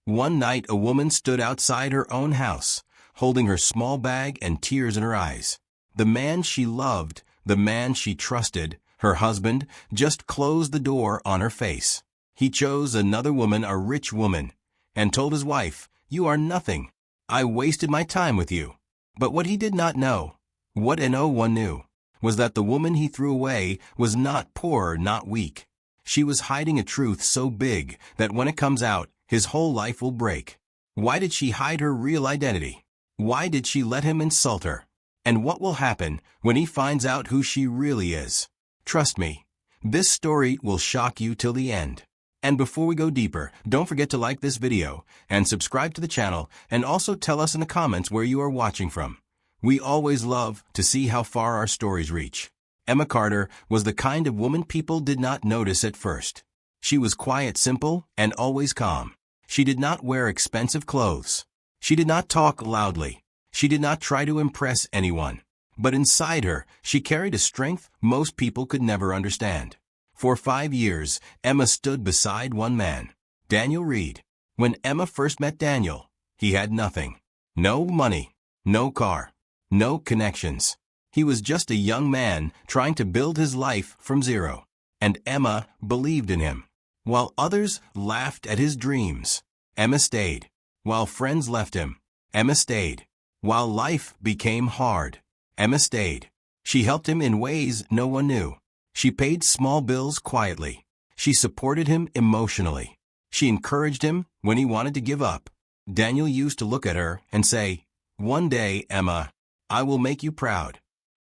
One night a woman stood outside her own house, holding her small bag and tears in her eyes. The man she loved, the man she trusted, her husband, just closed the door on her face. He chose another woman, a rich woman, and told his wife, "You are nothing. I wasted my time with you." But what he did not know, what no one knew, was that the woman he threw away was not poor, not weak. She was hiding a truth so big that when it comes out, his whole life will break. Why did she hide her real identity? Why did she let him insult her? And what will happen when he finds out who she really is? Trust me, this story will shock you till the end. And before we go deeper, don't forget to like this video and subscribe to the channel, and also tell us in the comments where you are watching from. We always love to see how far our stories reach. Emma Carter was the kind of woman people did not notice at first. She was quiet, simple, and always calm. She did not wear expensive clothes. She did not talk loudly. She did not try to impress anyone. But inside her, she carried a strength most people could never understand. For 5 years, Emma stood beside one man, Daniel Reed. When Emma first met Daniel, he had nothing. No money, no car, no connections. He was just a young man trying to build his life from zero. And Emma believed in him. While others laughed at his dreams, Emma stayed. While friends left him, Emma stayed. While life became hard, Emma stayed. She helped him in ways no one knew. She paid small bills quietly. She supported him emotionally. She encouraged him when he wanted to give up. Daniel used to look at her and say, "One day, Emma, I will make you proud."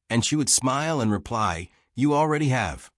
And she would smile and reply, "You already have."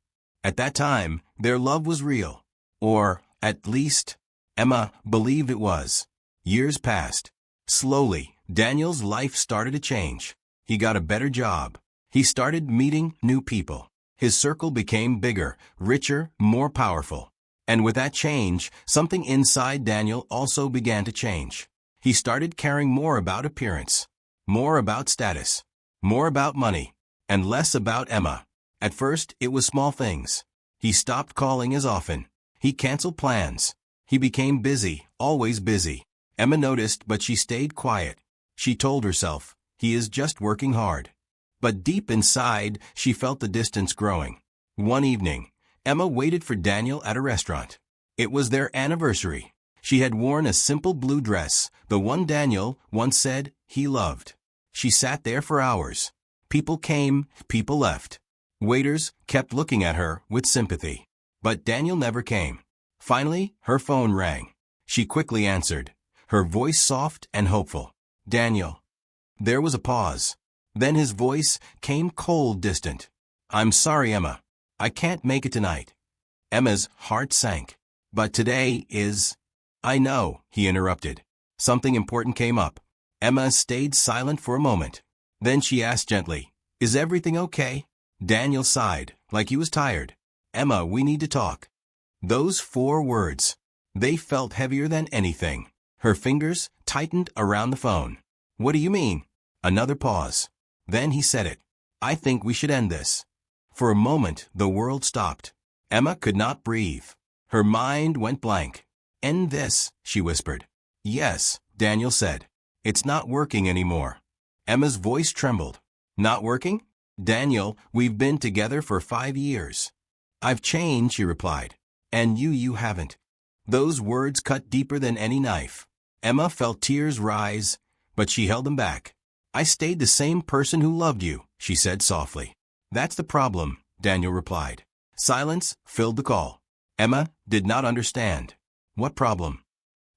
At that time, their love was real. Or, at least, Emma believed it was. Years passed. Slowly, Daniel's life started to change. He got a better job. He started meeting new people. His circle became bigger, richer, more powerful. And with that change, something inside Daniel also began to change. He started caring more about appearance, more about status, more about money, and less about Emma. At first, it was small things. He stopped calling as often. He canceled plans. He became busy, always busy. Emma noticed, but she stayed quiet. She told herself, "He is just working hard." But deep inside, she felt the distance growing. One evening, Emma waited for Daniel at a restaurant. It was their anniversary. She had worn a simple blue dress, the one Daniel once said he loved. She sat there for hours. People came, people left. Waiters kept looking at her with sympathy. But Daniel never came. Finally, her phone rang. She quickly answered, her voice soft and hopeful. "Daniel." There was a pause. Then his voice came cold, distant. "I'm sorry, Emma. I can't make it tonight." Emma's heart sank. "But today is—" "I know," he interrupted. Something important came up. Emma stayed silent for a moment. Then she asked gently, "Is everything okay?" Daniel sighed, like he was tired. "Emma, we need to talk." Those 4 words. They felt heavier than anything. Her fingers tightened around the phone. "What do you mean?" Another pause. Then he said it. "I think we should end this." For a moment, the world stopped. Emma could not breathe. Her mind went blank. "End this," she whispered. "Yes," Daniel said. "It's not working anymore." Emma's voice trembled. "Not working?" "Daniel, we've been together for 5 years." "I've changed," she replied. "And you haven't." Those words cut deeper than any knife. Emma felt tears rise, but she held them back. "I stayed the same person who loved you," she said softly. "That's the problem," Daniel replied. Silence filled the call. Emma did not understand. What problem?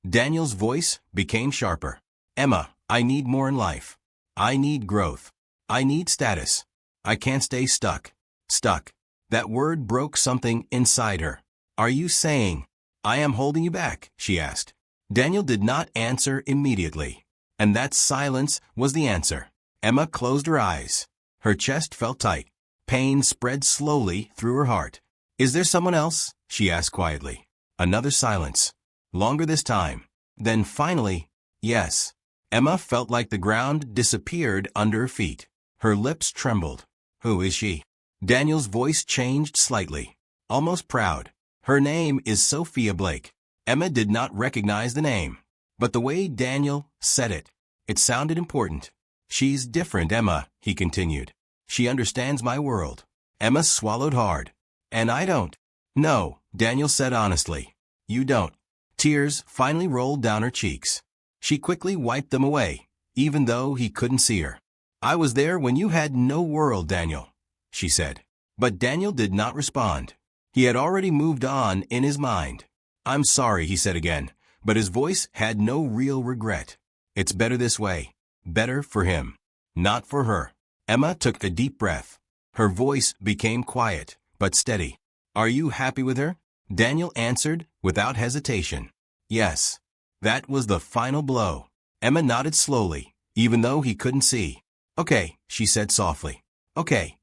Daniel's voice became sharper. "Emma, I need more in life. I need growth. I need status. I can't stay stuck." Stuck. That word broke something inside her. "Are you saying I am holding you back?" she asked. Daniel did not answer immediately. And that silence was the answer. Emma closed her eyes. Her chest felt tight. Pain spread slowly through her heart. "Is there someone else?" she asked quietly. Another silence. Longer this time. Then finally, "Yes." Emma felt like the ground disappeared under her feet. Her lips trembled. "Who is she?" Daniel's voice changed slightly. Almost proud. "Her name is Sophia Blake." Emma did not recognize the name. But the way Daniel said it, it sounded important. She's different, Emma, he continued. She understands my world. Emma swallowed hard. And I don't. No, Daniel said honestly. You don't. Tears finally rolled down her cheeks. She quickly wiped them away, even though he couldn't see her. I was there when you had no world, Daniel, she said. But Daniel did not respond. He had already moved on in his mind. I'm sorry, he said again, but his voice had no real regret. It's better this way. Better for him. Not for her. Emma took a deep breath. Her voice became quiet, but steady. Are you happy with her? Daniel answered without hesitation. Yes. That was the final blow. Emma nodded slowly, even though he couldn't see. Okay, she said softly. Okay.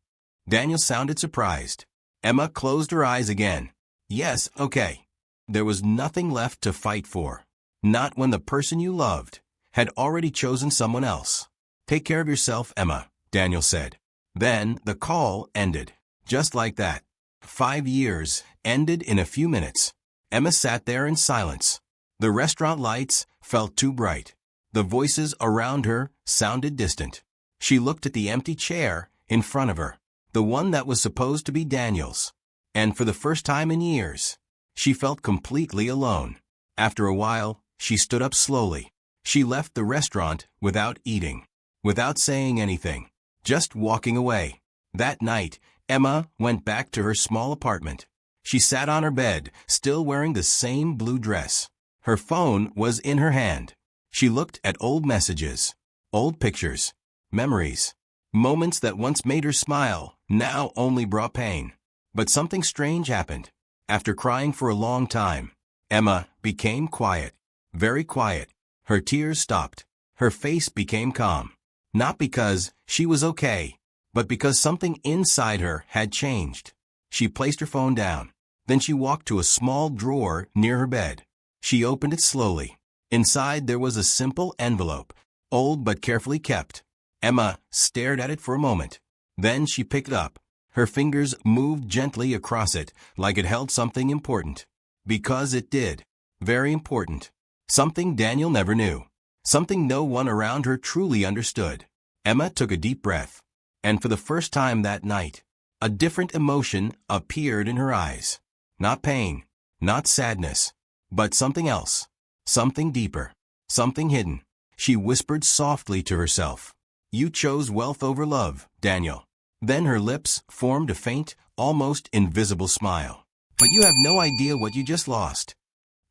Daniel sounded surprised. Emma closed her eyes again. Yes, okay. There was nothing left to fight for. Not when the person you loved had already chosen someone else. Take care of yourself, Emma, Daniel said. Then the call ended. Just like that. 5 years ended in a few minutes. Emma sat there in silence. The restaurant lights felt too bright. The voices around her sounded distant. She looked at the empty chair in front of her, the one that was supposed to be Daniel's. And for the first time in years, she felt completely alone. After a while, she stood up slowly. She left the restaurant without eating, without saying anything, just walking away. That night, Emma went back to her small apartment. She sat on her bed, still wearing the same blue dress. Her phone was in her hand. She looked at old messages, old pictures, memories. Moments that once made her smile, now only brought pain. But something strange happened. After crying for a long time, Emma became quiet, very quiet. Her tears stopped. Her face became calm. Not because she was okay, but because something inside her had changed. She placed her phone down. Then she walked to a small drawer near her bed. She opened it slowly. Inside there was a simple envelope, old but carefully kept. Emma stared at it for a moment. Then she picked it up. Her fingers moved gently across it like it held something important. Because it did. Very important. Something Daniel never knew. Something no one around her truly understood. Emma took a deep breath. And for the first time that night, a different emotion appeared in her eyes. Not pain, not sadness, but something else. Something deeper. Something hidden. She whispered softly to herself. You chose wealth over love, Daniel. Then her lips formed a faint, almost invisible smile. But you have no idea what you just lost.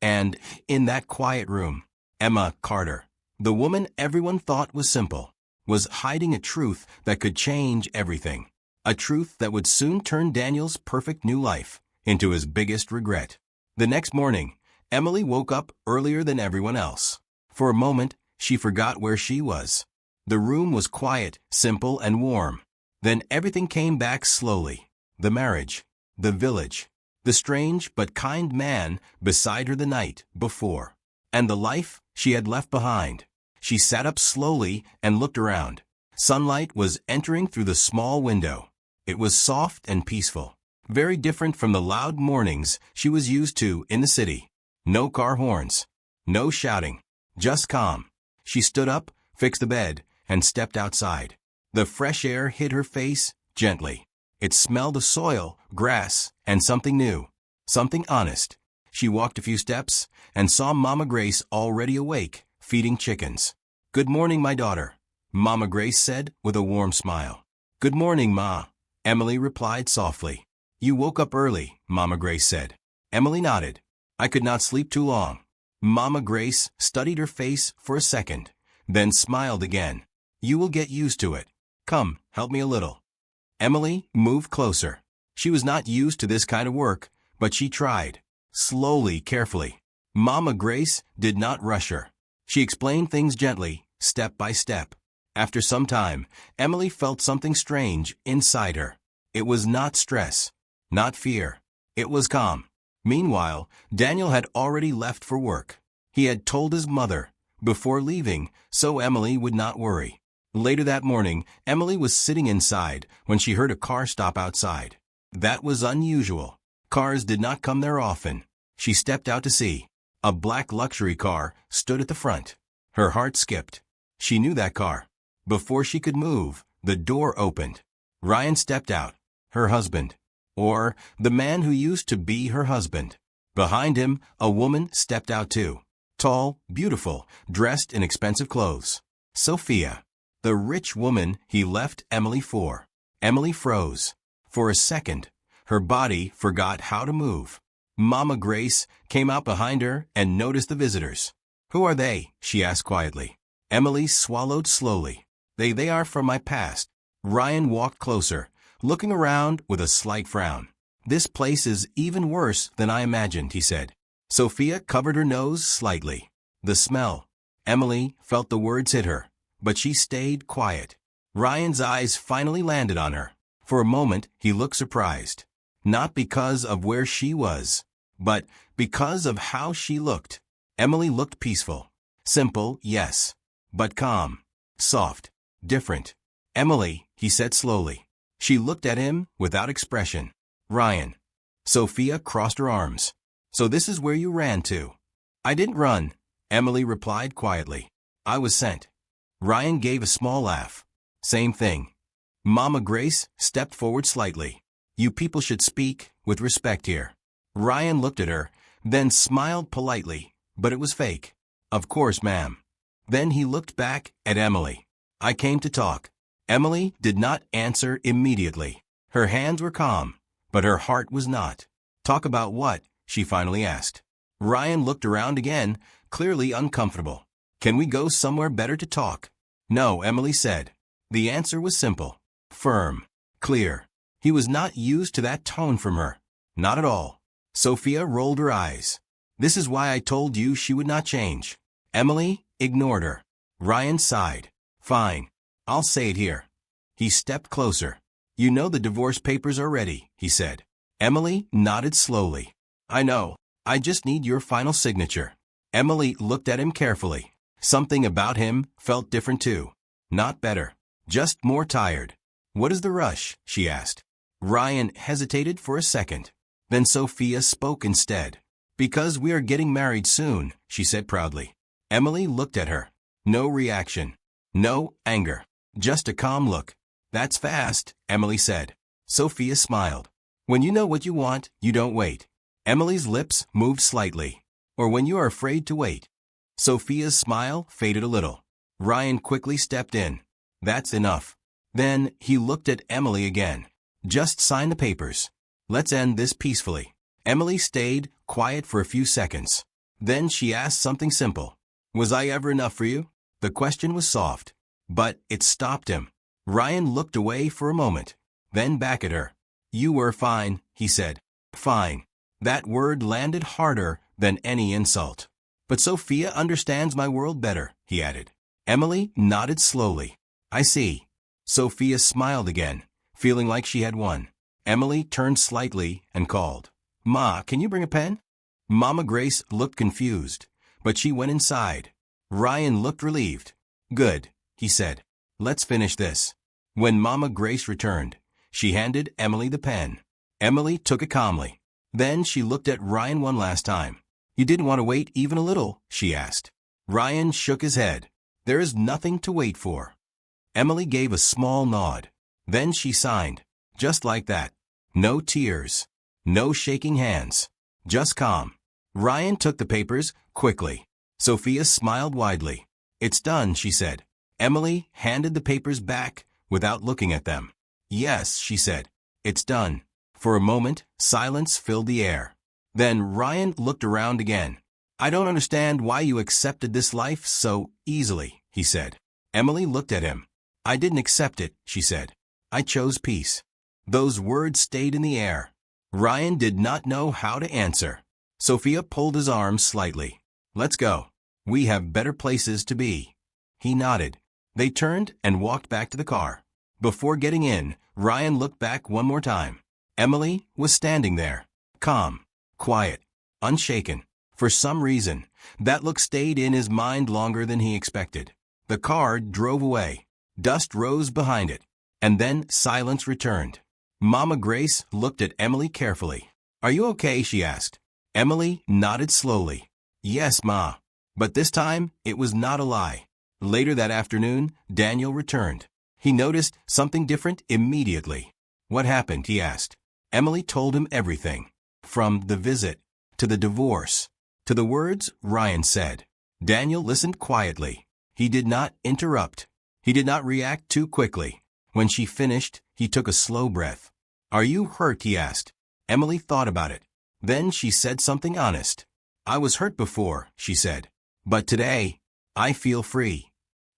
And, in that quiet room, Emma Carter, the woman everyone thought was simple, was hiding a truth that could change everything. A truth that would soon turn Daniel's perfect new life into his biggest regret. The next morning, Emily woke up earlier than everyone else. For a moment, she forgot where she was. The room was quiet, simple, and warm. Then everything came back slowly. The marriage, the village, the strange but kind man beside her the night before, and the life she had left behind. She sat up slowly and looked around. Sunlight was entering through the small window. It was soft and peaceful, very different from the loud mornings she was used to in the city. No car horns, no shouting, just calm. She stood up, fixed the bed, and stepped outside. The fresh air hit her face gently. It smelled of soil, grass, and something new, something honest. She walked a few steps and saw Mama Grace already awake, feeding chickens. Good morning, my daughter, Mama Grace said with a warm smile. Good morning, Ma, Emily replied softly. You woke up early, Mama Grace said. Emily nodded. I could not sleep too long. Mama Grace studied her face for a second, then smiled again. You will get used to it. Come, help me a little. Emily moved closer. She was not used to this kind of work, but she tried. Slowly, carefully. Mama Grace did not rush her. She explained things gently, step by step. After some time, Emily felt something strange inside her. It was not stress, not fear. It was calm. Meanwhile, Daniel had already left for work. He had told his mother before leaving, so Emily would not worry. Later that morning, Emily was sitting inside when she heard a car stop outside. That was unusual. Cars did not come there often. She stepped out to see. A black luxury car stood at the front. Her heart skipped. She knew that car. Before she could move, the door opened. Ryan stepped out. Her husband. Or the man who used to be her husband. Behind him, a woman stepped out too. Tall, beautiful, dressed in expensive clothes. Sophia. The rich woman he left Emily for. Emily froze. For a second, her body forgot how to move. Mama Grace came out behind her and noticed the visitors. "Who are they?" she asked quietly. Emily swallowed slowly. They are from my past." Ryan walked closer, looking around with a slight frown. "This place is even worse than I imagined," he said. Sophia covered her nose slightly. The smell. Emily felt the words hit her, but she stayed quiet. Ryan's eyes finally landed on her. For a moment, he looked surprised. Not because of where she was, but because of how she looked. Emily looked peaceful. Simple, yes, but calm. Soft. Different. "Emily," he said slowly. She looked at him without expression. "Ryan." Sophia crossed her arms. "So this is where you ran to?" "I didn't run," Emily replied quietly. "I was sent." Ryan gave a small laugh. "Same thing." Mama Grace stepped forward slightly. "You people should speak with respect here." Ryan looked at her, then smiled politely, but it was fake. "Of course, ma'am." Then he looked back at Emily. "I came to talk." Emily did not answer immediately. Her hands were calm, but her heart was not. "Talk about what?" she finally asked. Ryan looked around again, clearly uncomfortable. "Can we go somewhere better to talk?" "No," Emily said. The answer was simple, firm, clear. He was not used to that tone from her. Not at all. Sophia rolled her eyes. "This is why I told you she would not change." Emily ignored her. Ryan sighed. "Fine. I'll say it here." He stepped closer. "You know the divorce papers are ready," he said. Emily nodded slowly. "I know. I just need your final signature." Emily looked at him carefully. Something about him felt different too. Not better. Just more tired. "What is the rush?" she asked. Ryan hesitated for a second. Then Sophia spoke instead. "Because we are getting married soon," she said proudly. Emily looked at her. No reaction. No anger. Just a calm look. "That's fast," Emily said. Sophia smiled. "When you know what you want, you don't wait." Emily's lips moved slightly. "Or when you are afraid to wait." Sophia's smile faded a little. Ryan quickly stepped in. "That's enough." Then he looked at Emily again. "Just sign the papers. Let's end this peacefully." Emily stayed quiet for a few seconds. Then she asked something simple. "Was I ever enough for you?" The question was soft, but it stopped him. Ryan looked away for a moment, then back at her. "You were fine," he said. "Fine." That word landed harder than any insult. "But Sophia understands my world better," he added. Emily nodded slowly. "I see." Sophia smiled again, feeling like she had won. Emily turned slightly and called, "Ma, can you bring a pen?" Mama Grace looked confused, but she went inside. Ryan looked relieved. "Good," he said. "Let's finish this." When Mama Grace returned, she handed Emily the pen. Emily took it calmly. Then she looked at Ryan one last time. "You didn't want to wait even a little?" she asked. Ryan shook his head. "There is nothing to wait for." Emily gave a small nod. Then she signed. Just like that. No tears. No shaking hands. Just calm. Ryan took the papers quickly. Sophia smiled widely. "It's done," she said. Emily handed the papers back without looking at them. "Yes," she said. "It's done." For a moment, silence filled the air. Then Ryan looked around again. "I don't understand why you accepted this life so easily," he said. Emily looked at him. "I didn't accept it," she said. "I chose peace." Those words stayed in the air. Ryan did not know how to answer. Sophia pulled his arm slightly. "Let's go. We have better places to be." He nodded. They turned and walked back to the car. Before getting in, Ryan looked back one more time. Emily was standing there, calm, quiet, unshaken. For some reason, that look stayed in his mind longer than he expected. The car drove away. Dust rose behind it, and then silence returned. Mama Grace looked at Emily carefully. "Are you okay?" she asked. Emily nodded slowly. Yes, Ma. But this time, it was not a lie. Later that afternoon, Daniel returned. He noticed something different immediately. What happened, he asked. Emily told him everything. From the visit, to the divorce, to the words Ryan said. Daniel listened quietly. He did not interrupt. He did not react too quickly. When she finished, he took a slow breath. Are you hurt, he asked. Emily thought about it. Then she said something honest. I was hurt before, she said. But today, I feel free.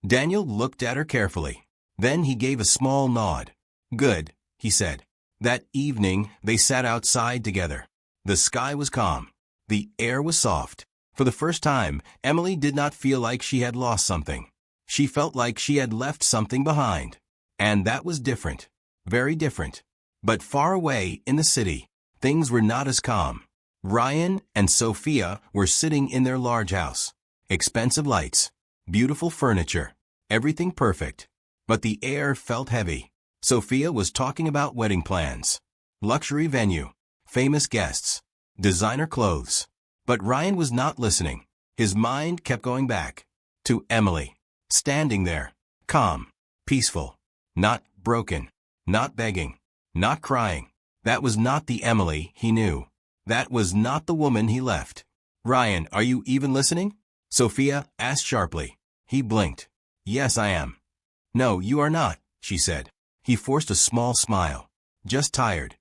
Daniel looked at her carefully. Then he gave a small nod. Good, he said. That evening, they sat outside together. The sky was calm. The air was soft. For the first time, Emily did not feel like she had lost something. She felt like she had left something behind. And that was different. Very different. But far away in the city, things were not as calm. Ryan and Sophia were sitting in their large house. Expensive lights. Beautiful furniture. Everything perfect. But the air felt heavy. Sophia was talking about wedding plans. Luxury venue. Famous guests. Designer clothes. But Ryan was not listening. His mind kept going back. To Emily. Standing there. Calm. Peaceful. Not broken. Not begging. Not crying. That was not the Emily he knew. That was not the woman he left. Ryan, are you even listening? Sophia asked sharply. He blinked. Yes, I am. No, you are not, she said. He forced a small smile. Just tired.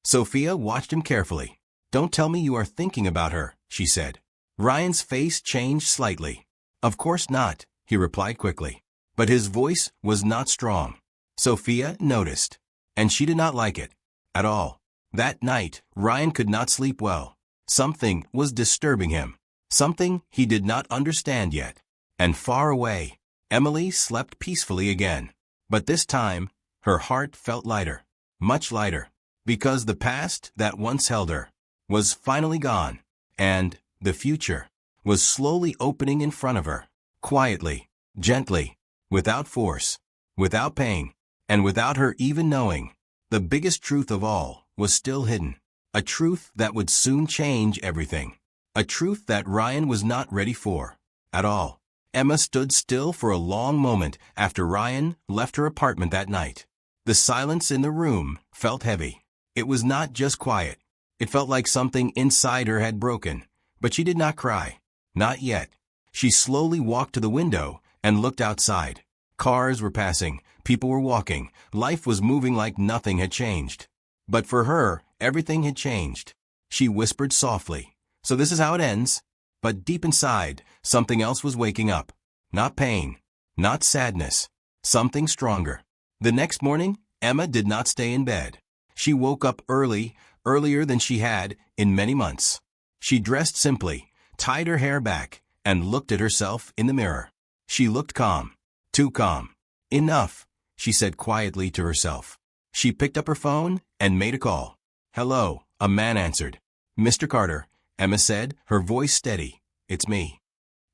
Sophia watched him carefully. Don't tell me you are thinking about her, she said. Ryan's face changed slightly. Of course not, he replied quickly. But his voice was not strong. Sophia noticed. And she did not like it. At all. That night, Ryan could not sleep well. Something was disturbing him. Something he did not understand yet. And far away, Emily slept peacefully again. But this time, her heart felt lighter. Much lighter. Because the past that once held her was finally gone. And the future was slowly opening in front of her. Quietly, gently, without force, without pain, and without her even knowing. The biggest truth of all was still hidden. A truth that would soon change everything. A truth that Ryan was not ready for. At all. Emma stood still for a long moment after Ryan left her apartment that night. The silence in the room felt heavy. It was not just quiet. It felt like something inside her had broken. But she did not cry. Not yet. She slowly walked to the window and looked outside. Cars were passing. People were walking. Life was moving like nothing had changed. But for her, everything had changed. She whispered softly, "So this is how it ends." But deep inside, something else was waking up. Not pain. Not sadness. Something stronger. The next morning, Emma did not stay in bed. She woke up early, earlier than she had in many months. She dressed simply, tied her hair back, and looked at herself in the mirror. She looked calm. Too calm. Enough, she said quietly to herself. She picked up her phone and made a call. "Hello," a man answered. "Mr. Carter," Emma said, her voice steady. "It's me."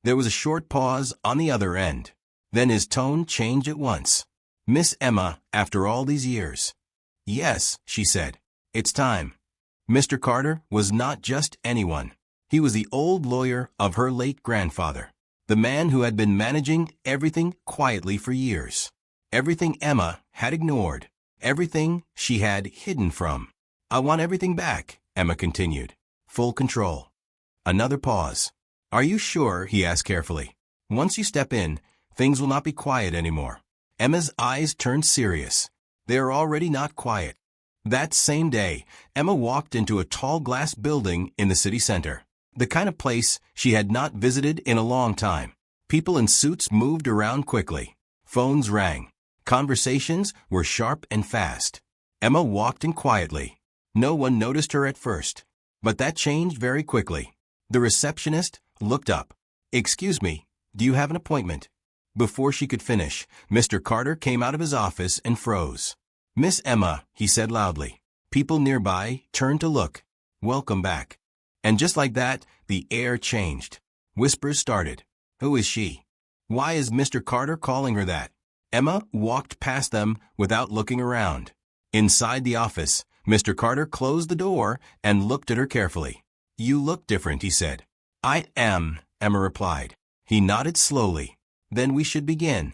There was a short pause on the other end. Then his tone changed at once. "Miss Emma, after all these years." "Yes," she said. "It's time." Mr. Carter was not just anyone. He was the old lawyer of her late grandfather. The man who had been managing everything quietly for years. Everything Emma had ignored. Everything she had hidden from. "I want everything back," Emma continued. "Full control." Another pause. "Are you sure?" he asked carefully. "Once you step in, things will not be quiet anymore." Emma's eyes turned serious. They are already not quiet. That same day, Emma walked into a tall glass building in the city center. The kind of place she had not visited in a long time. People in suits moved around quickly. Phones rang. Conversations were sharp and fast. Emma walked in quietly. No one noticed her at first. But that changed very quickly. The receptionist looked up. "Excuse me, do you have an appointment?" Before she could finish, Mr. Carter came out of his office and froze. "Miss Emma," he said loudly. People nearby turned to look. "Welcome back." And just like that, the air changed. Whispers started. "Who is she? Why is Mr. Carter calling her that?" Emma walked past them without looking around. Inside the office, Mr. Carter closed the door and looked at her carefully. "You look different," he said. I am, Emma replied. He nodded slowly. Then we should begin.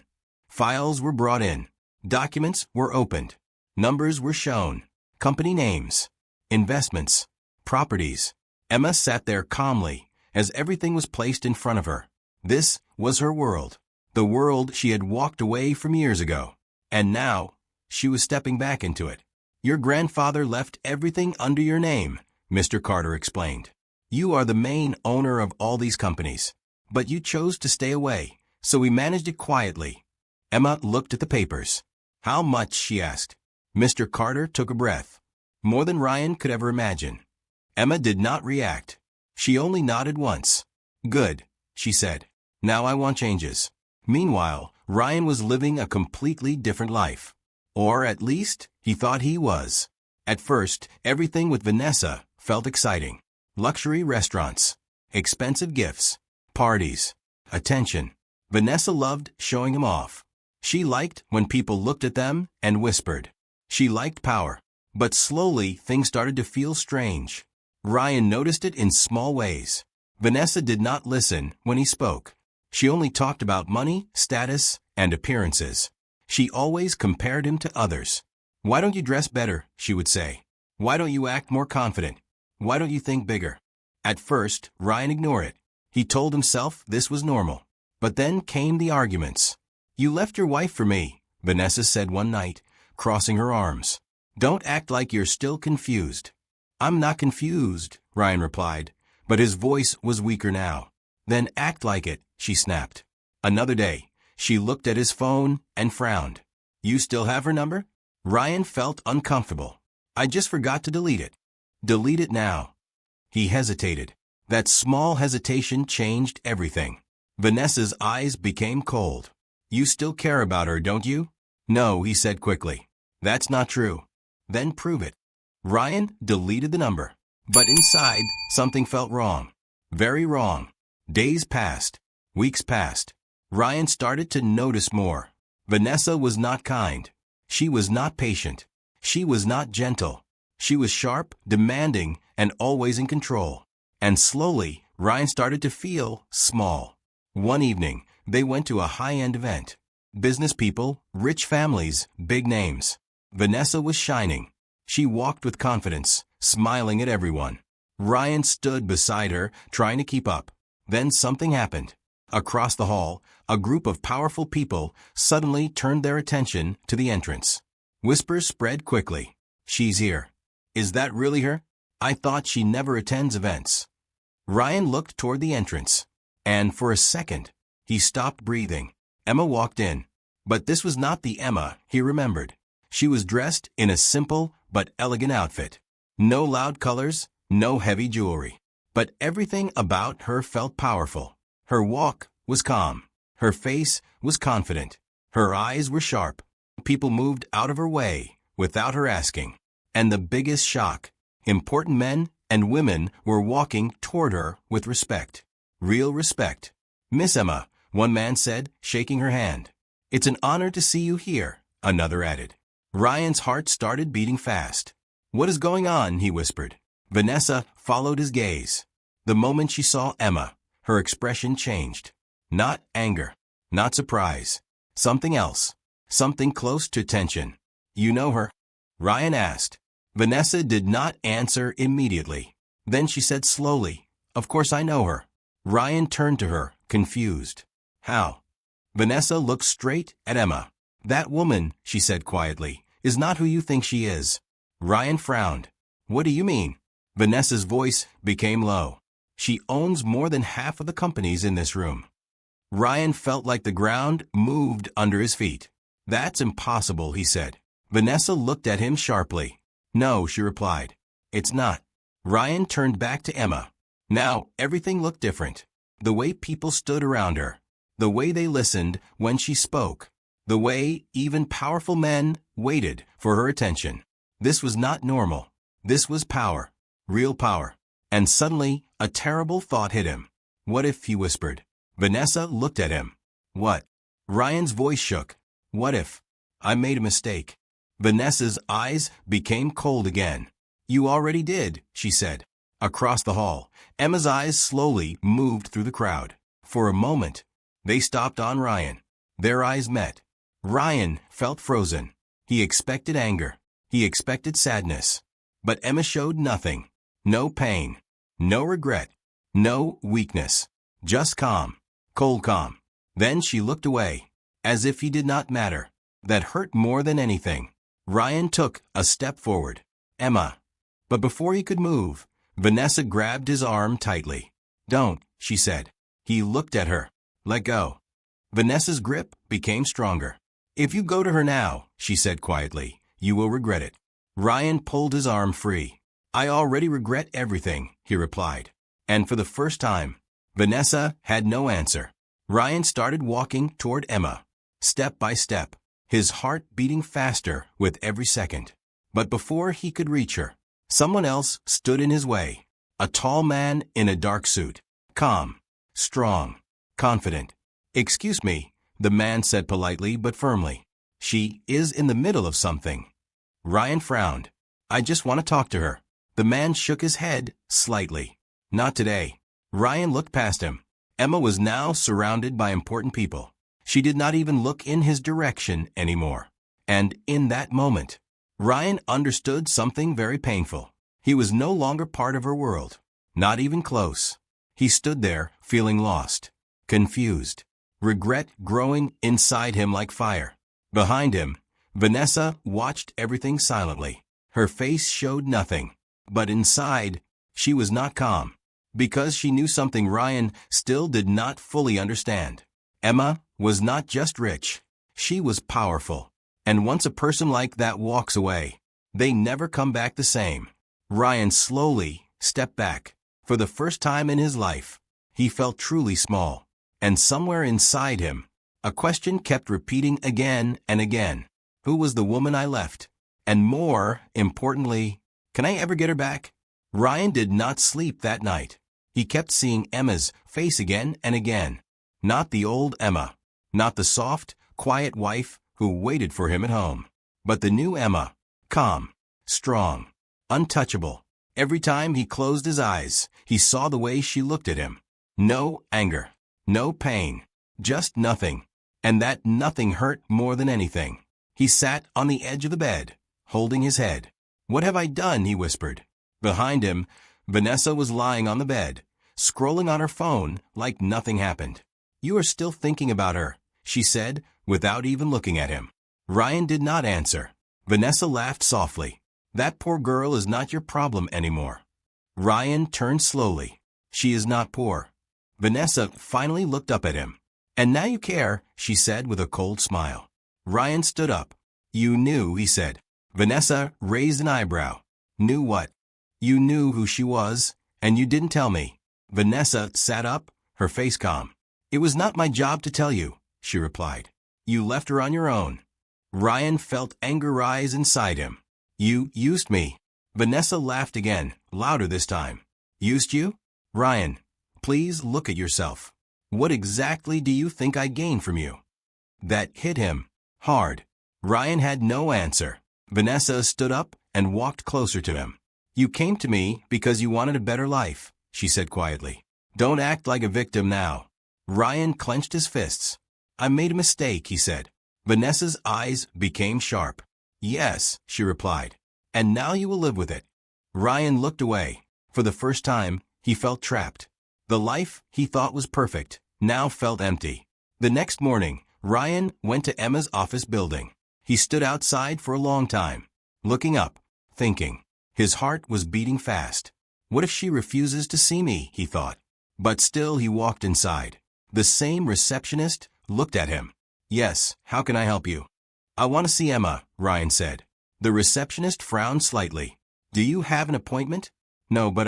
Files were brought in. Documents were opened. Numbers were shown. Company names. Investments. Properties. Emma sat there calmly, as everything was placed in front of her. This was her world. The world she had walked away from years ago. And now, she was stepping back into it. Your grandfather left everything under your name, Mr. Carter explained. You are the main owner of all these companies. But you chose to stay away, so we managed it quietly. Emma looked at the papers. How much, she asked. Mr. Carter took a breath. More than Ryan could ever imagine. Emma did not react. She only nodded once. Good, she said. Now I want changes. Meanwhile, Ryan was living a completely different life. Or at least, he thought he was. At first, everything with Vanessa felt exciting. Luxury restaurants. Expensive gifts. Parties. Attention. Vanessa loved showing him off. She liked when people looked at them and whispered. She liked power. But slowly, things started to feel strange. Ryan noticed it in small ways. Vanessa did not listen when he spoke. She only talked about money, status, and appearances. She always compared him to others. Why don't you dress better, she would say. Why don't you act more confident? Why don't you think bigger? At first, Ryan ignored it. He told himself this was normal. But then came the arguments. You left your wife for me, Vanessa said one night, crossing her arms. Don't act like you're still confused. I'm not confused, Ryan replied, but his voice was weaker now. Then act like it, she snapped. Another day, she looked at his phone and frowned. You still have her number? Ryan felt uncomfortable. I just forgot to delete it. Delete it now. He hesitated. That small hesitation changed everything. Vanessa's eyes became cold. You still care about her, don't you? No, he said quickly. That's not true. Then prove it. Ryan deleted the number. But inside, something felt wrong. Very wrong. Days passed. Weeks passed. Ryan started to notice more. Vanessa was not kind. She was not patient. She was not gentle. She was sharp, demanding, and always in control. And slowly, Ryan started to feel small. One evening, they went to a high-end event. Business people, rich families, big names. Vanessa was shining. She walked with confidence, smiling at everyone. Ryan stood beside her, trying to keep up. Then something happened. Across the hall, a group of powerful people suddenly turned their attention to the entrance. Whispers spread quickly. She's here. Is that really her? I thought she never attends events. Ryan looked toward the entrance. And for a second, he stopped breathing. Emma walked in. But this was not the Emma he remembered. She was dressed in a simple but elegant outfit. No loud colors, no heavy jewelry. But everything about her felt powerful. Her walk was calm. Her face was confident. Her eyes were sharp. People moved out of her way without her asking. And the biggest shock, important men and women were walking toward her with respect. Real respect. Miss Emma, one man said, shaking her hand. It's an honor to see you here, another added. Ryan's heart started beating fast. What is going on, he whispered. Vanessa followed his gaze. The moment she saw Emma, her expression changed. Not anger, not surprise. Something else. Something close to tension. You know her? Ryan asked. Vanessa did not answer immediately. Then she said slowly, Of course I know her. Ryan turned to her, confused. How? Vanessa looked straight at Emma. That woman, she said quietly, is not who you think she is. Ryan frowned. What do you mean? Vanessa's voice became low. She owns more than half of the companies in this room. Ryan felt like the ground moved under his feet. That's impossible, he said. Vanessa looked at him sharply. No, she replied. It's not. Ryan turned back to Emma. Now, everything looked different. The way people stood around her. The way they listened when she spoke. The way even powerful men waited for her attention. This was not normal. This was power. Real power. And suddenly, a terrible thought hit him. What if, he whispered. Vanessa looked at him. What? Ryan's voice shook. What if? I made a mistake. Vanessa's eyes became cold again. You already did, she said. Across the hall, Emma's eyes slowly moved through the crowd. For a moment, they stopped on Ryan. Their eyes met. Ryan felt frozen. He expected anger. He expected sadness. But Emma showed nothing. No pain. No regret. No weakness. Just calm. Cold calm. Then she looked away, as if he did not matter. That hurt more than anything. Ryan took a step forward. Emma. But before he could move, Vanessa grabbed his arm tightly. Don't, she said. He looked at her. Let go. Vanessa's grip became stronger. If you go to her now, she said quietly, you will regret it. Ryan pulled his arm free. I already regret everything, he replied. And for the first time, Vanessa had no answer. Ryan started walking toward Emma, step by step, his heart beating faster with every second. But before he could reach her, someone else stood in his way. A tall man in a dark suit. Calm, strong, confident. Excuse me, the man said politely but firmly. She is in the middle of something. Ryan frowned. I just want to talk to her. The man shook his head slightly. Not today. Ryan looked past him. Emma was now surrounded by important people. She did not even look in his direction anymore. And in that moment, Ryan understood something very painful. He was no longer part of her world. Not even close. He stood there, feeling lost, confused, regret growing inside him like fire. Behind him, Vanessa watched everything silently. Her face showed nothing. But inside, she was not calm. Because she knew something Ryan still did not fully understand. Emma was not just rich. She was powerful. And once a person like that walks away, they never come back the same. Ryan slowly stepped back. For the first time in his life, he felt truly small. And somewhere inside him, a question kept repeating again and again. Who was the woman I left? And more importantly, can I ever get her back? Ryan did not sleep that night. He kept seeing Emma's face again and again. Not the old Emma. Not the soft, quiet wife who waited for him at home. But the new Emma. Calm, strong, untouchable. Every time he closed his eyes, he saw the way she looked at him. No anger. No pain. Just nothing. And that nothing hurt more than anything. He sat on the edge of the bed, holding his head. What have I done? He whispered. Behind him, Vanessa was lying on the bed, scrolling on her phone like nothing happened. You are still thinking about her, she said, without even looking at him. Ryan did not answer. Vanessa laughed softly. That poor girl is not your problem anymore. Ryan turned slowly. She is not poor. Vanessa finally looked up at him. And now you care, she said with a cold smile. Ryan stood up. You knew, he said. Vanessa raised an eyebrow. Knew what? You knew who she was, and you didn't tell me. Vanessa sat up, her face calm. It was not my job to tell you, she replied. You left her on your own. Ryan felt anger rise inside him. You used me. Vanessa laughed again, louder this time. Used you? Ryan, please look at yourself. What exactly do you think I gained from you? That hit him hard. Ryan had no answer. Vanessa stood up and walked closer to him. You came to me because you wanted a better life, she said quietly. Don't act like a victim now. Ryan clenched his fists. I made a mistake, he said. Vanessa's eyes became sharp. Yes, she replied. And now you will live with it. Ryan looked away. For the first time, he felt trapped. The life he thought was perfect now felt empty. The next morning, Ryan went to Emma's office building. He stood outside for a long time, looking up, thinking. His heart was beating fast. What if she refuses to see me, he thought. But still he walked inside. The same receptionist looked at him. Yes, how can I help you? I want to see Emma, Ryan said. The receptionist frowned slightly. Do you have an appointment? No, but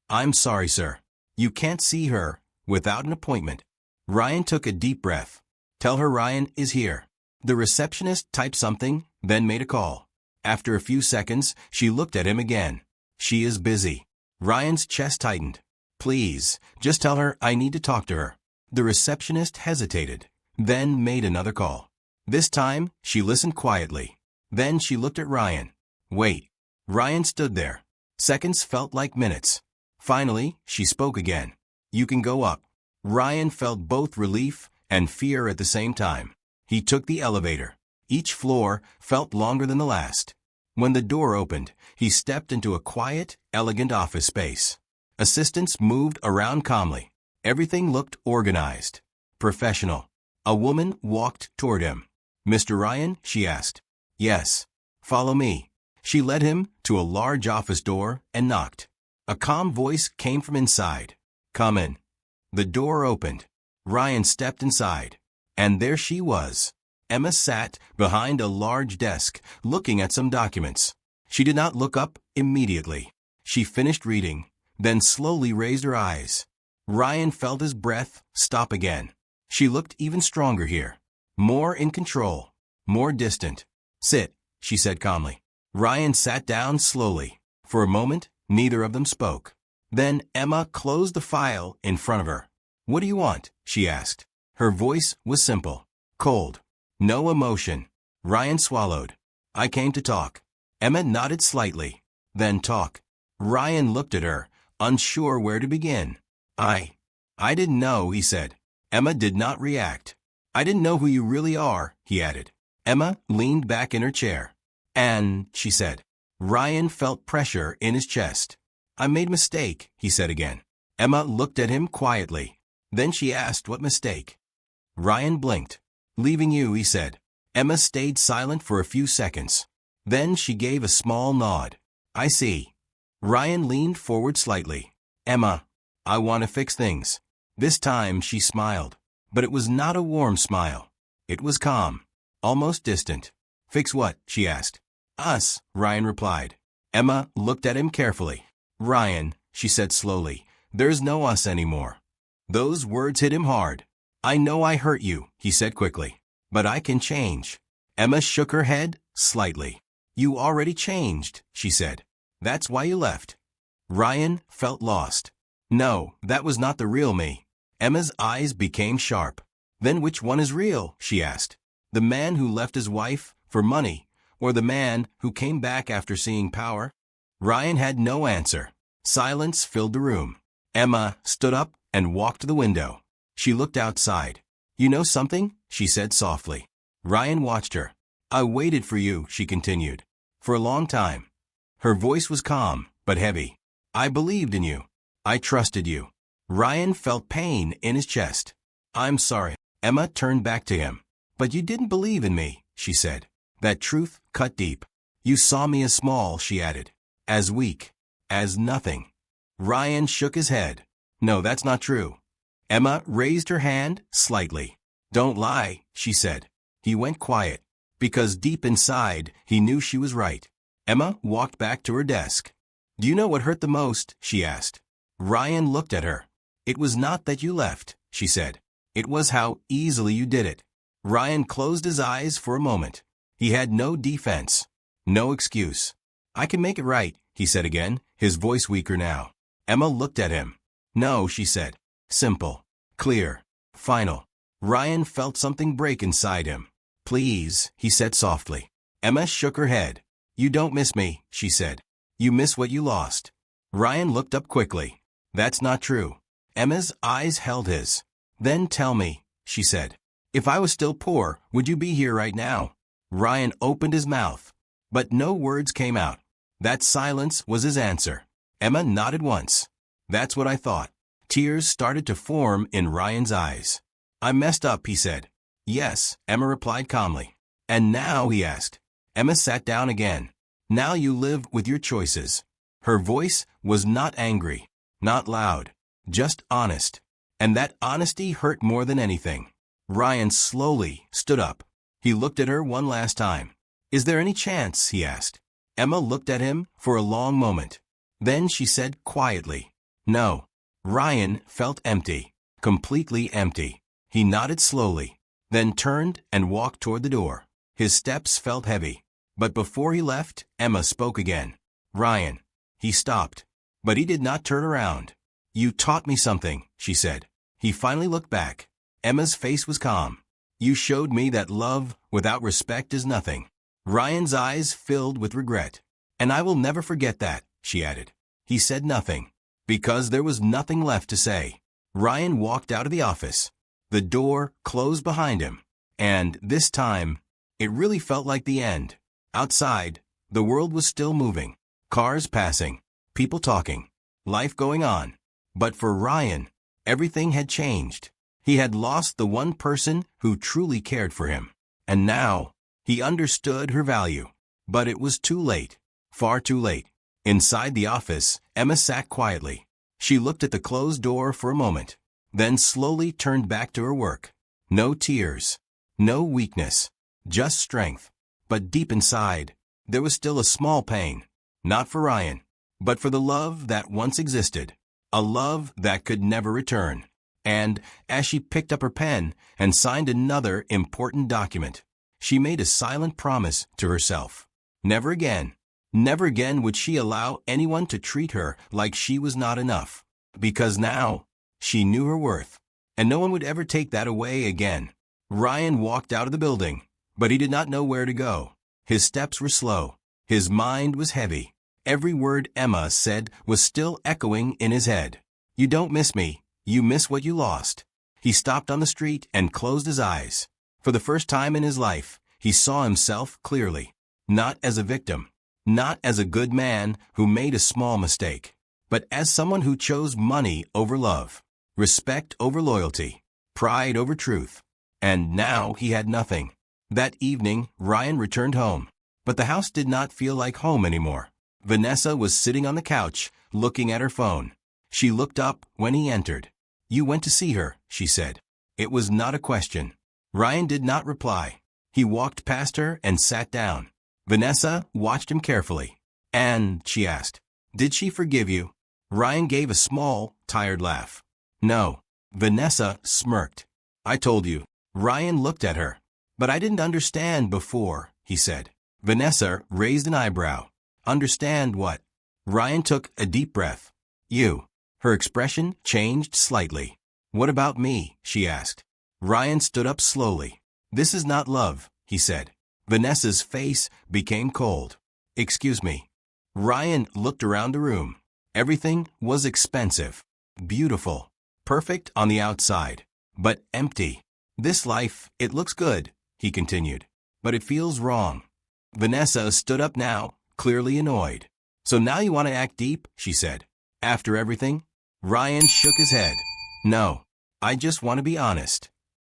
I'm sorry, sir. You can't see her without an appointment. Ryan took a deep breath. Tell her Ryan is here. The receptionist typed something, then made a call. After a few seconds, she looked at him again. She is busy. Ryan's chest tightened. Please, just tell her I need to talk to her. The receptionist hesitated, then made another call. This time, she listened quietly. Then she looked at Ryan. Wait. Ryan stood there, Seconds felt like minutes. Finally, she spoke again. You can go up. Ryan felt both relief and fear at the same time. He took the elevator. Each floor felt longer than the last. When the door opened, he stepped into a quiet, elegant office space. Assistants moved around calmly. Everything looked organized, professional. A woman walked toward him. Mr. Ryan, she asked. Yes. Follow me. She led him to a large office door and knocked. A calm voice came from inside. Come in. The door opened. Ryan stepped inside. And there she was. Emma sat behind a large desk, looking at some documents. She did not look up immediately. She finished reading, then slowly raised her eyes. Ryan felt his breath stop again. She looked even stronger here. More in control. More distant. Sit, she said calmly. Ryan sat down slowly. For a moment, neither of them spoke. Then Emma closed the file in front of her. What do you want? She asked. Her voice was simple. Cold. No emotion. Ryan swallowed. I came to talk. Emma nodded slightly. Then talk. Ryan looked at her, unsure where to begin. I didn't know, he said. Emma did not react. I didn't know who you really are, he added. Emma leaned back in her chair. And, she said. Ryan felt pressure in his chest. I made a mistake, he said again. Emma looked at him quietly. Then she asked what mistake. Ryan blinked. Leaving you, he said. Emma stayed silent for a few seconds. Then she gave a small nod. I see. Ryan leaned forward slightly. Emma, I want to fix things. This time she smiled. But it was not a warm smile. It was calm. Almost distant. Fix what? She asked. Us, Ryan replied. Emma looked at him carefully. Ryan, she said slowly, there's no us anymore. Those words hit him hard. I know I hurt you, he said quickly. But I can change. Emma shook her head slightly. You already changed, she said. That's why you left. Ryan felt lost. No, that was not the real me. Emma's eyes became sharp. Then which one is real? She asked. The man who left his wife for money, or the man who came back after seeing power? Ryan had no answer. Silence filled the room. Emma stood up and walked to the window. She looked outside. You know something? She said softly. Ryan watched her. I waited for you, she continued. For a long time. Her voice was calm, but heavy. I believed in you. I trusted you. Ryan felt pain in his chest. I'm sorry. Emma turned back to him. But you didn't believe in me, she said. That truth cut deep. You saw me as small, she added. As weak. As nothing. Ryan shook his head. No, that's not true. Emma raised her hand slightly. Don't lie, she said. He went quiet. Because deep inside, he knew she was right. Emma walked back to her desk. Do you know what hurt the most? She asked. Ryan looked at her. It was not that you left, she said. It was how easily you did it. Ryan closed his eyes for a moment. He had no defense. No excuse. I can make it right, he said again, his voice weaker now. Emma looked at him. No, she said. Simple. Clear. Final. Ryan felt something break inside him. Please, he said softly. Emma shook her head. You don't miss me, she said. You miss what you lost. Ryan looked up quickly. That's not true. Emma's eyes held his. Then tell me, she said. If I was still poor, would you be here right now? Ryan opened his mouth. But no words came out. That silence was his answer. Emma nodded once. That's what I thought. Tears started to form in Ryan's eyes. I messed up, he said. Yes, Emma replied calmly. And now, he asked. Emma sat down again. Now you live with your choices. Her voice was not angry, not loud, just honest. And that honesty hurt more than anything. Ryan slowly stood up. He looked at her one last time. Is there any chance? He asked. Emma looked at him for a long moment. Then she said quietly, No. Ryan felt empty, completely empty. He nodded slowly, then turned and walked toward the door. His steps felt heavy. But before he left, Emma spoke again. Ryan. He stopped. But he did not turn around. You taught me something, she said. He finally looked back. Emma's face was calm. You showed me that love without respect is nothing. Ryan's eyes filled with regret. And I will never forget that, she added. He said nothing, because there was nothing left to say. Ryan walked out of the office. The door closed behind him, and this time, it really felt like the end. Outside, the world was still moving. Cars passing, people talking, life going on. But for Ryan, everything had changed. He had lost the one person who truly cared for him. And now, he understood her value. But it was too late. Far too late. Inside the office, Emma sat quietly. She looked at the closed door for a moment, then slowly turned back to her work. No tears, no weakness, just strength. But deep inside, there was still a small pain. Not for Ryan, but for the love that once existed. A love that could never return. And, as she picked up her pen and signed another important document, she made a silent promise to herself. Never again would she allow anyone to treat her like she was not enough. Because now, she knew her worth, and no one would ever take that away again. Ryan walked out of the building, but he did not know where to go. His steps were slow. His mind was heavy. Every word Emma said was still echoing in his head. You don't miss me. You miss what you lost. He stopped on the street and closed his eyes. For the first time in his life, he saw himself clearly. Not as a victim. Not as a good man who made a small mistake. But as someone who chose money over love. Respect over loyalty. Pride over truth. And now he had nothing. That evening, Ryan returned home. But the house did not feel like home anymore. Vanessa was sitting on the couch, looking at her phone. She looked up when he entered. You went to see her, she said. It was not a question. Ryan did not reply. He walked past her and sat down. Vanessa watched him carefully. And, she asked, did she forgive you? Ryan gave a small, tired laugh. No. Vanessa smirked. I told you. Ryan looked at her. But I didn't understand before, he said. Vanessa raised an eyebrow. Understand what? Ryan took a deep breath. You. Her expression changed slightly. What about me? She asked. Ryan stood up slowly. This is not love, he said. Vanessa's face became cold. Excuse me. Ryan looked around the room. Everything was expensive, beautiful, perfect on the outside, but empty. This life, it looks good, he continued, but it feels wrong. Vanessa stood up now, clearly annoyed. So now you want to act deep, she said. After everything? Ryan shook his head. No, I just want to be honest.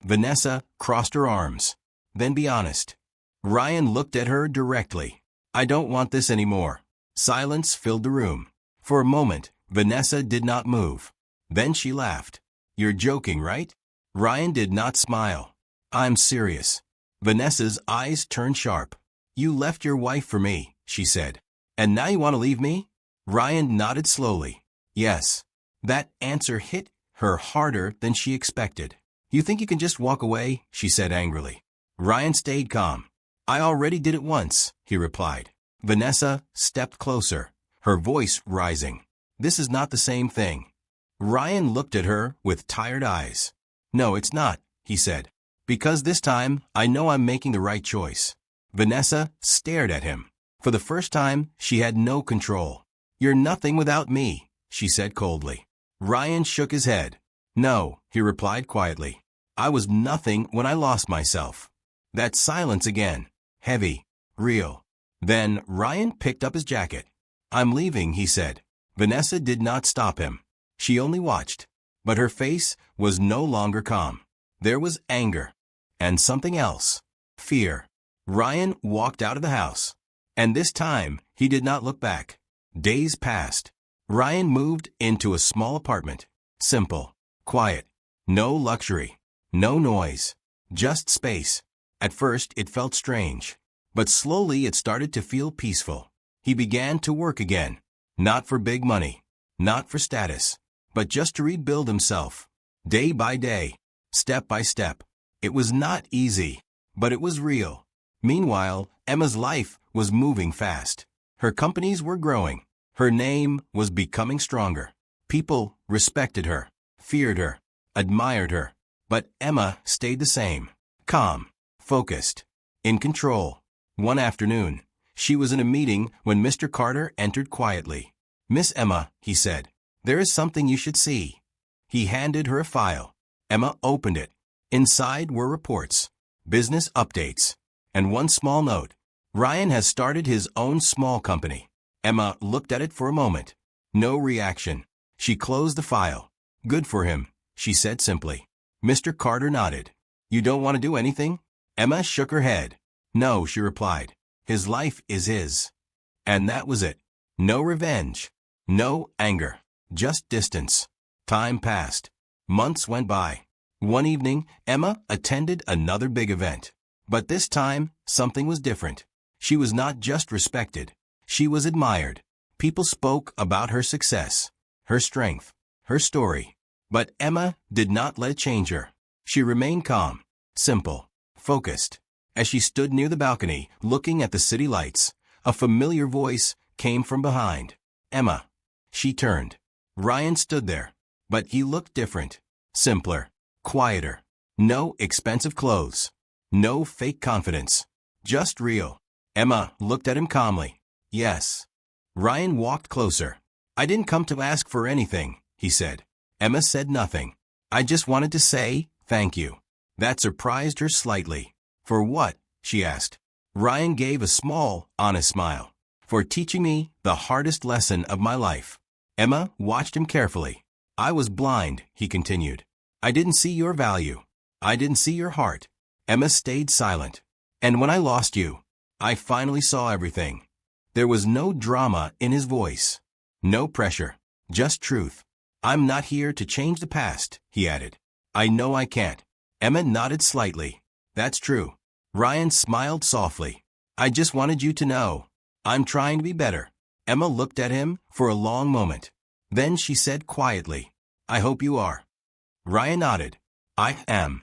Vanessa crossed her arms. Then be honest. Ryan looked at her directly. I don't want this anymore. Silence filled the room. For a moment, Vanessa did not move. Then she laughed. You're joking, right? Ryan did not smile. I'm serious. Vanessa's eyes turned sharp. You left your wife for me, she said. And now you want to leave me? Ryan nodded slowly. Yes. That answer hit her harder than she expected. You think you can just walk away? She said angrily. Ryan stayed calm. I already did it once, he replied. Vanessa stepped closer, her voice rising. This is not the same thing. Ryan looked at her with tired eyes. No, it's not, he said. Because this time, I know I'm making the right choice. Vanessa stared at him. For the first time, she had no control. You're nothing without me, she said coldly. Ryan shook his head. No, he replied quietly. I was nothing when I lost myself. That silence again. Heavy. Real. Then Ryan picked up his jacket. I'm leaving, he said. Vanessa did not stop him. She only watched. But her face was no longer calm. There was anger. And something else. Fear. Ryan walked out of the house. And this time, he did not look back. Days passed. Ryan moved into a small apartment. Simple. Quiet. No luxury. No noise. Just space. At first, it felt strange. But slowly it started to feel peaceful. He began to work again. Not for big money. Not for status. But just to rebuild himself. Day by day. Step by step. It was not easy. But it was real. Meanwhile, Emma's life was moving fast. Her companies were growing. Her name was becoming stronger. People respected her, feared her, admired her. But Emma stayed the same. Calm. Focused. In control. One afternoon, she was in a meeting when Mr. Carter entered quietly. "Miss Emma," he said, "there is something you should see." He handed her a file. Emma opened it. Inside were reports, business updates, and one small note. Ryan has started his own small company. Emma looked at it for a moment. No reaction. She closed the file. "Good for him," she said simply. Mr. Carter nodded. "You don't want to do anything?" Emma shook her head. "No," she replied. "His life is his." And that was it. No revenge. No anger. Just distance. Time passed. Months went by. One evening, Emma attended another big event. But this time, something was different. She was not just respected. She was admired. People spoke about her success, her strength, her story. But Emma did not let it change her. She remained calm, simple, focused. As she stood near the balcony, looking at the city lights, a familiar voice came from behind. "Emma." She turned. Ryan stood there, but he looked different, simpler, quieter. No expensive clothes. No fake confidence. Just real. Emma looked at him calmly. "Yes." Ryan walked closer. "I didn't come to ask for anything," he said. Emma said nothing. "I just wanted to say thank you." That surprised her slightly. "For what?" she asked. Ryan gave a small, honest smile. "For teaching me the hardest lesson of my life." Emma watched him carefully. "I was blind," he continued. "I didn't see your value. I didn't see your heart." Emma stayed silent. "And when I lost you, I finally saw everything." There was no drama in his voice. No pressure. Just truth. "I'm not here to change the past," he added. "I know I can't." Emma nodded slightly. "That's true." Ryan smiled softly. "I just wanted you to know. I'm trying to be better." Emma looked at him for a long moment. Then she said quietly, "I hope you are." Ryan nodded. "I am."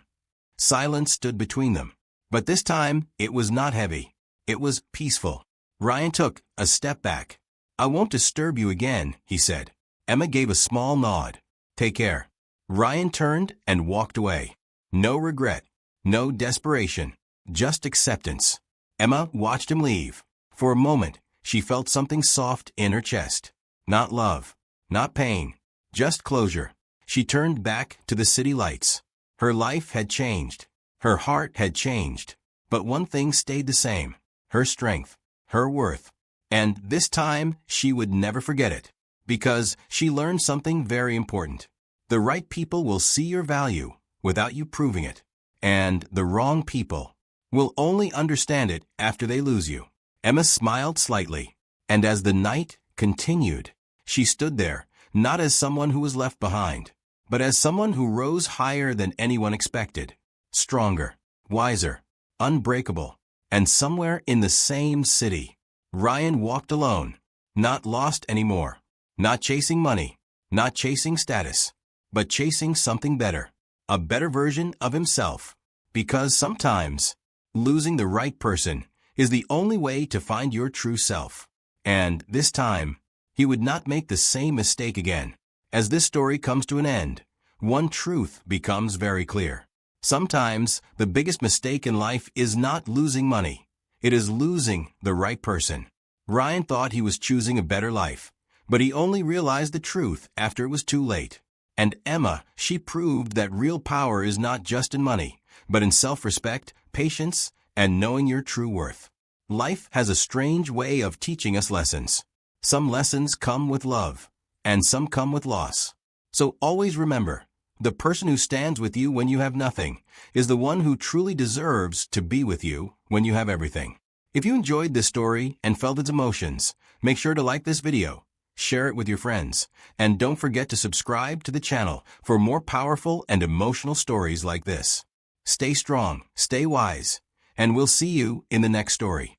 Silence stood between them. But this time, it was not heavy. It was peaceful. Ryan took a step back. "I won't disturb you again," he said. Emma gave a small nod. "Take care." Ryan turned and walked away. No regret. No desperation. Just acceptance. Emma watched him leave. For a moment, she felt something soft in her chest. Not love. Not pain. Just closure. She turned back to the city lights. Her life had changed. Her heart had changed. But one thing stayed the same. Her strength. Her worth. And this time, she would never forget it. Because she learned something very important. The right people will see your value without you proving it. And the wrong people will only understand it after they lose you. Emma smiled slightly. And as the night continued, she stood there, not as someone who was left behind, but as someone who rose higher than anyone expected. Stronger, wiser, unbreakable. And somewhere in the same city, Ryan walked alone, not lost anymore, not chasing money, not chasing status, but chasing something better, a better version of himself. Because sometimes, losing the right person is the only way to find your true self. And this time, he would not make the same mistake again. As this story comes to an end, one truth becomes very clear. Sometimes, the biggest mistake in life is not losing money. It is losing the right person. Ryan thought he was choosing a better life, but he only realized the truth after it was too late. And Emma, she proved that real power is not just in money, but in self-respect, patience, and knowing your true worth. Life has a strange way of teaching us lessons. Some lessons come with love, and some come with loss. So always remember, the person who stands with you when you have nothing is the one who truly deserves to be with you when you have everything. If you enjoyed this story and felt its emotions, make sure to like this video, share it with your friends, and don't forget to subscribe to the channel for more powerful and emotional stories like this. Stay strong, stay wise, and we'll see you in the next story.